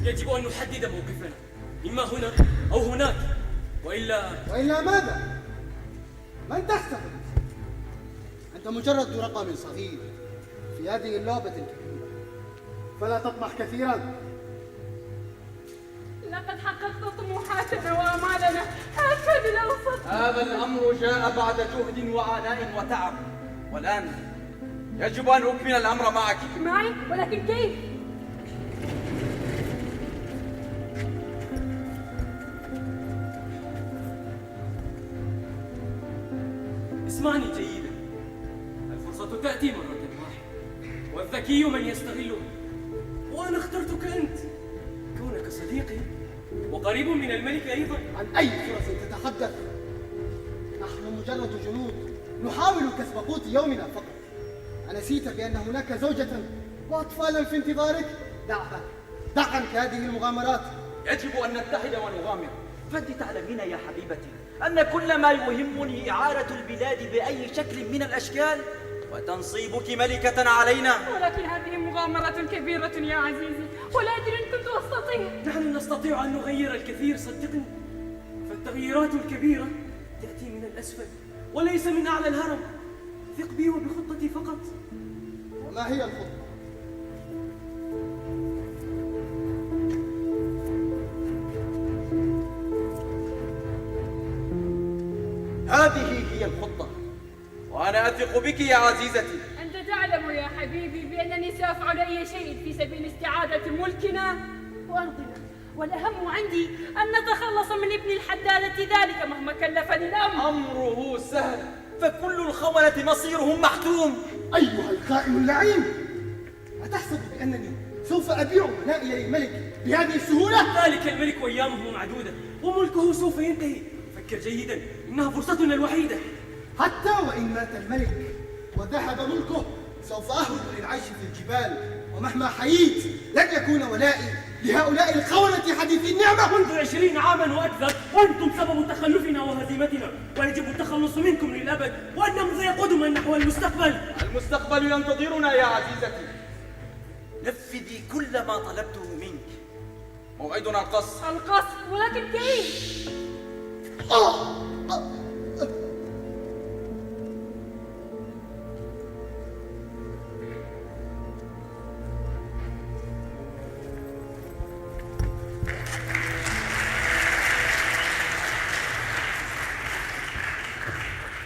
يجب أن نحدد موقفنا، إما هنا أو هناك، وإلا ماذا؟ من تحسب؟ أنت مجرد رقم صغير في هذه اللعبة الكبيرة، فلا تطمح كثيرا. لقد حققت طموحاتنا وآمالنا هكذا بالأوسط. هذا الأمر جاء بعد جهد وعناء وتعب، والآن يجب أن أكمل الأمر معك. معي؟ ولكن كيف؟ اسمعني جيدا، الفرصة تأتي مرة واحدة، والذكي من يستغلها، وأنا اخترتك أنت كونك صديقي وقريب من الملك أيضا. عن أي فرص تتحدث؟ نحن مجرد جنود نحاول كسب قوت يومنا فقط. أنسيت بأن هناك زوجة وأطفالا في انتظارك؟ دع عنك هذه المغامرات. يجب أن نتحد ونغامر، فأنت تعلمين يا حبيبتي أن كل ما يهمني إعارة البلاد بأي شكل من الأشكال وتنصيبك ملكة علينا. ولكن هذه مغامرة كبيرة يا عزيزي، ولا أدري إن كنت أستطيع. نحن نستطيع أن نغير الكثير، صدقني، فالتغييرات الكبيرة تأتي من الأسفل وليس من أعلى الهرم. ثق بي وبخطتي فقط. وما هي الخطة؟ هذه هي الخطة، وأنا أثق بك يا عزيزتي. أنت تعلم يا حبيبي بأنني سأفعل أي شيء في سبيل استعادة ملكنا وأرضنا، والأهم عندي أن نتخلص من ابن الحدادة ذلك مهما كلفني الأمر. أمره سهل، فكل الخونة مصيرهم محتوم. أيها الخائن اللعين، أتحسب بأنني سوف أبيع ولائي للملك بهذه السهولة؟ ذلك الملك وأيامه معدودة وملكه سوف ينتهي. فكر جيدا، إنها فرصتنا الوحيدة. حتى وإن مات الملك وذهب ملكه سوف أهرب للعيش في الجبال، ومهما حييت لن يكون ولائي لهؤلاء الخونة حديثي النعمة. منذ 20 عاما وأكثر وأنتم سبب تخلفنا وهزيمتنا، ويجب التخلص منكم للأبد وأن نمضي قدما نحو المستقبل. المستقبل ينتظرنا يا عزيزتي. نفذي كل ما طلبته منك. موعدنا القصر. القصر؟ ولكن كيف؟